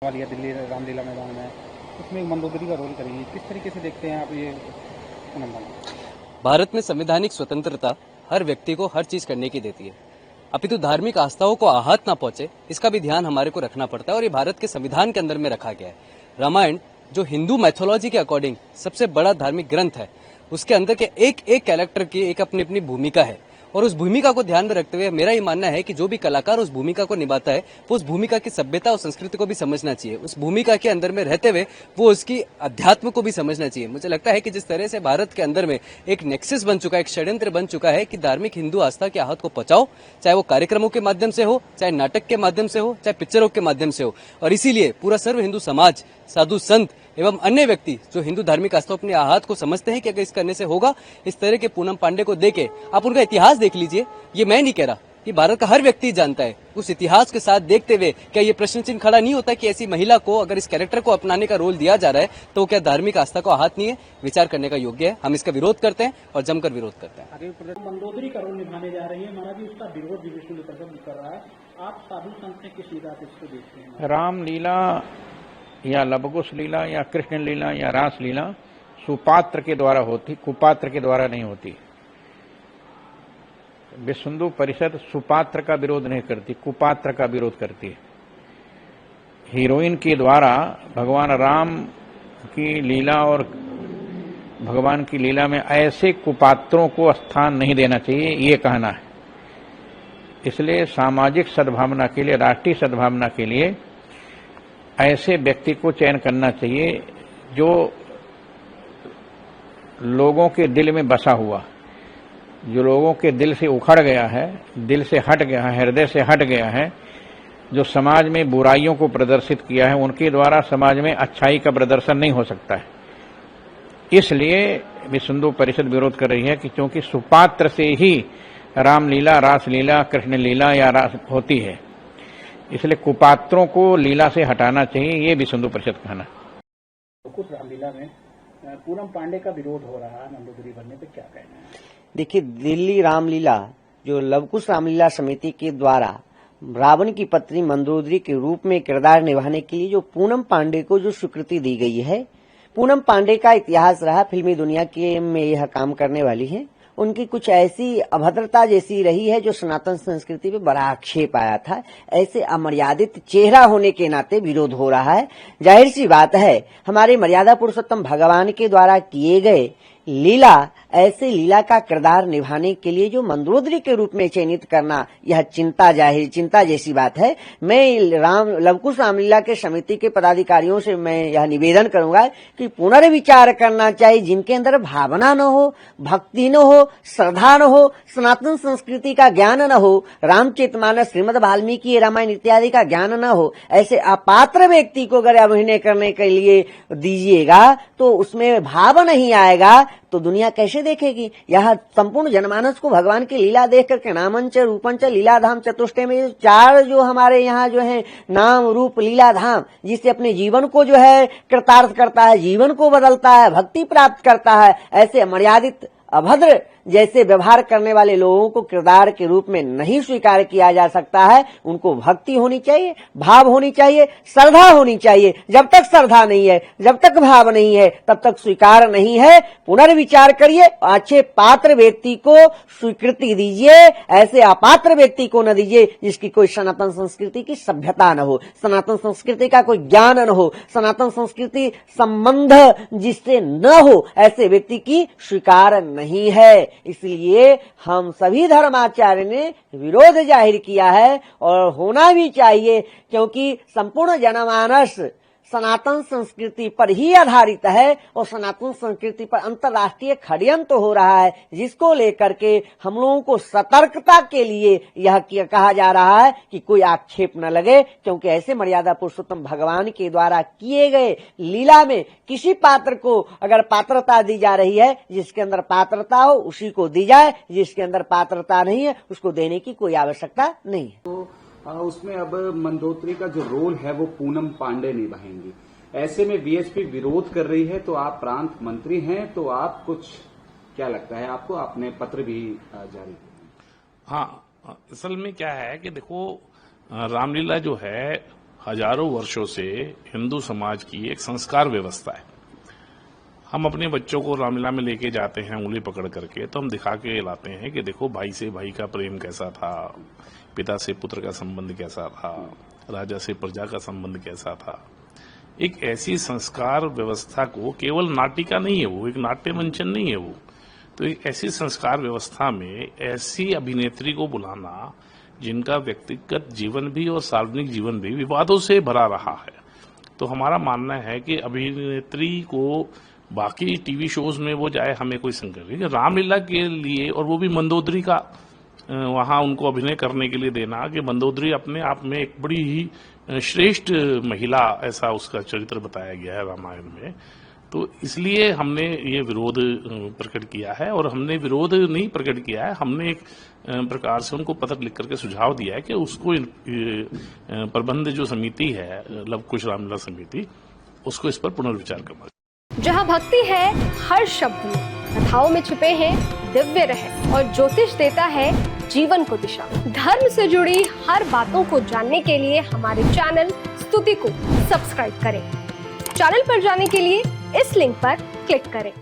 वाली है दिल्ली रामलीला मैदान में, उसमें मंदोदरी का रोल करेंगी। किस तरीके से देखते हैं आप ये पूनम? भारत में संवैधानिक स्वतंत्रता हर व्यक्ति को हर चीज करने की देती है, अपितु धार्मिक आस्थाओं को आहत ना पहुंचे इसका भी ध्यान हमारे को रखना पड़ता है और ये भारत के संविधान के अंदर में रखा गया है। रामायण जो हिंदू मैथोलॉजी के अकॉर्डिंग सबसे बड़ा धार्मिक ग्रंथ है, उसके अंदर के एक एक कैरेक्टर की एक अपनी अपनी भूमिका है और उस भूमिका को ध्यान में रखते हुए मेरा ये मानना है कि जो भी कलाकार उस भूमिका को निभाता है वो उस भूमिका की सभ्यता और संस्कृति को भी समझना चाहिए। उस भूमिका के अंदर में रहते हुए वो उसकी अध्यात्म को भी समझना चाहिए। मुझे लगता है कि जिस तरह से भारत के अंदर में एक नेक्सस बन चुका है, एक षड्यंत्र बन चुका है कि धार्मिक हिंदू आस्था की आहत को पचाओ, चाहे वो कार्यक्रमों के माध्यम से हो, चाहे नाटक के माध्यम से हो, चाहे पिक्चरों के माध्यम से हो। और इसीलिए पूरा सर्व हिंदू समाज, साधु संत एवं अन्य व्यक्ति जो हिंदू धार्मिक आस्था अपने आहत को समझते हैं कि अगर इस करने से होगा, इस तरह के पूनम पांडे को देके आप उनका इतिहास देख लीजिए। ये मैं नहीं कह रहा, कि भारत का हर व्यक्ति जानता है। उस इतिहास के साथ देखते हुए क्या ये प्रश्न चिन्ह खड़ा नहीं होता कि ऐसी महिला को अगर इस कैरेक्टर को अपनाने का रोल दिया जा रहा है तो क्या धार्मिक आस्था को आहत नहीं है? विचार करने का योग्य है। हम इसका विरोध करते हैं और जमकर विरोध करते हैं। आगे मंदोदरी का रोल निभाने जा रही है, हमारा भी उसका विरोध भी विष्णु कर रहा है। आप साधु संत ने किस लीला से इसको देखते हैं? रामलीला या लवकुश लीला या कृष्ण लीला या रास लीला सुपात्र के द्वारा होती, कुपात्र के द्वारा नहीं होती। विश्व हिंदू परिषद सुपात्र का विरोध नहीं करती, कुपात्र का विरोध करती है। हीरोइन के द्वारा भगवान राम की लीला और भगवान की लीला में ऐसे कुपात्रों को स्थान नहीं देना चाहिए, ये कहना है। इसलिए सामाजिक सद्भावना के लिए, राष्ट्रीय सद्भावना के लिए ऐसे व्यक्ति को चयन करना चाहिए जो लोगों के दिल में बसा हुआ, जो लोगों के दिल से उखड़ गया है, दिल से हट गया है, हृदय से हट गया है, जो समाज में बुराइयों को प्रदर्शित किया है, उनके द्वारा समाज में अच्छाई का प्रदर्शन नहीं हो सकता है। इसलिए विश्व हिंदू परिषद विरोध कर रही है कि क्योंकि सुपात्र से ही रामलीला, रासलीला, कृष्ण लीला या रास होती है, इसलिए कुपात्रों को लीला से हटाना चाहिए, ये विश्व हिंदू परिषद कहना। कुछ रामलीला में पूनम पांडे का विरोध हो रहा है, मंदोदरी बनने पे क्या कहना है? देखिए, दिल्ली रामलीला जो लवकुश रामलीला समिति के द्वारा रावण की पत्नी मंदोदरी के रूप में किरदार निभाने के लिए जो पूनम पांडे को जो स्वीकृति दी गई है, पूनम पांडे का इतिहास रहा, फिल्मी दुनिया के में यह काम करने वाली है। उनकी कुछ ऐसी अभद्रता जैसी रही है जो सनातन संस्कृति पे बड़ा आक्षेप आया था। ऐसे अमर्यादित चेहरा होने के नाते विरोध हो रहा है। जाहिर सी बात है, हमारे मर्यादा पुरुषोत्तम भगवान के द्वारा किए गए लीला, ऐसे लीला का किरदार निभाने के लिए जो मंदोदरी के रूप में चयनित करना, यह चिंता जैसी बात है। मैं लवकुश रामलीला के समिति के पदाधिकारियों से मैं यह निवेदन करूंगा कि पुनर्विचार करना चाहिए। जिनके अंदर भावना न हो, भक्ति न हो, श्रद्धा न हो, सनातन संस्कृति का ज्ञान न हो, रामचरितमानस, श्रीमद् वाल्मीकि रामायण इत्यादि का ज्ञान न हो, ऐसे अपात्र व्यक्ति को अगर अभिनय करने के लिए दीजिएगा तो उसमें भाव नहीं आएगा तो दुनिया कैसे देखेगी? यह संपूर्ण जनमानस को भगवान की लीला देख करके नामंच रूपंच लीलाधाम चतुष्टय में चार जो हमारे यहाँ जो है नाम रूप लीलाधाम, जिससे अपने जीवन को जो है कृतार्थ करता है, जीवन को बदलता है, भक्ति प्राप्त करता है, ऐसे मर्यादित अभद्र जैसे व्यवहार करने वाले लोगों को किरदार के रूप में नहीं स्वीकार किया जा सकता है। उनको भक्ति होनी चाहिए, भाव होनी चाहिए, श्रद्धा होनी चाहिए। जब तक श्रद्धा नहीं है, जब तक भाव नहीं है, तब तक स्वीकार नहीं है। पुनर्विचार करिए, अच्छे पात्र व्यक्ति को स्वीकृति दीजिए, ऐसे अपात्र व्यक्ति को न दीजिए जिसकी कोई सनातन संस्कृति की सभ्यता न हो, सनातन संस्कृति का कोई ज्ञान न हो, सनातन संस्कृति संबंध जिससे न हो, ऐसे व्यक्ति की स्वीकार नहीं है। इसलिए हम सभी धर्माचार्य ने विरोध जाहिर किया है और होना भी चाहिए, क्योंकि संपूर्ण जनमानस सनातन संस्कृति पर ही आधारित है और सनातन संस्कृति पर अंतर्राष्ट्रीय षड्यंत्र हो रहा है, जिसको लेकर के हम लोगों को सतर्कता के लिए यह कहा जा रहा है कि कोई आक्षेप न लगे, क्योंकि ऐसे मर्यादा पुरुषोत्तम भगवान के द्वारा किए गए लीला में किसी पात्र को अगर पात्रता दी जा रही है, जिसके अंदर पात्रता हो उसी को दी जाए, जिसके अंदर पात्रता नहीं है उसको देने की कोई आवश्यकता नहीं है। तो उसमें अब मंदोदरी का जो रोल है वो पूनम पांडे निभाएंगी। ऐसे में बीएसपी विरोध कर रही है, तो आप प्रांत मंत्री हैं, तो आप कुछ क्या लगता है आपको? आपने पत्र भी जारी किया। हाँ, असल में क्या है कि देखो, रामलीला जो है हजारों वर्षों से हिंदू समाज की एक संस्कार व्यवस्था है। हम अपने बच्चों को रामलीला में लेके जाते हैं उंगली पकड़ करके, तो हम दिखा के लाते हैं कि देखो भाई से भाई का प्रेम कैसा था, पिता से पुत्र का संबंध कैसा था, राजा से प्रजा का संबंध कैसा था। एक ऐसी संस्कार व्यवस्था को, केवल नाटिका नहीं है वो, एक नाट्य मंचन नहीं है वो, तो एक ऐसी संस्कार व्यवस्था में ऐसी अभिनेत्री को बुलाना जिनका व्यक्तिगत जीवन भी और सार्वजनिक जीवन भी विवादों से भरा रहा है। तो हमारा मानना है कि अभिनेत्री को बाकी टीवी शोज में वो जाए, हमें कोई संकट नहीं। रामलीला के लिए, और वो भी मंदोदरी का वहां उनको अभिनय करने के लिए देना, कि मंदोदरी अपने आप में एक बड़ी ही श्रेष्ठ महिला, ऐसा उसका चरित्र बताया गया है रामायण में। तो इसलिए हमने ये विरोध प्रकट किया है, और हमने विरोध नहीं प्रकट किया है, हमने एक प्रकार से उनको पत्र लिख करके सुझाव दिया है कि उसको प्रबंध जो समिति है, लव कुश रामलीला समिति, उसको इस पर पुनर्विचार करना। जहाँ भक्ति है हर शब्द में, कथाओं में छुपे हैं दिव्य रहस्य, और ज्योतिष देता है जीवन को दिशा। धर्म से जुड़ी हर बातों को जानने के लिए हमारे चैनल स्तुति को सब्सक्राइब करें। चैनल पर जाने के लिए इस लिंक पर क्लिक करें।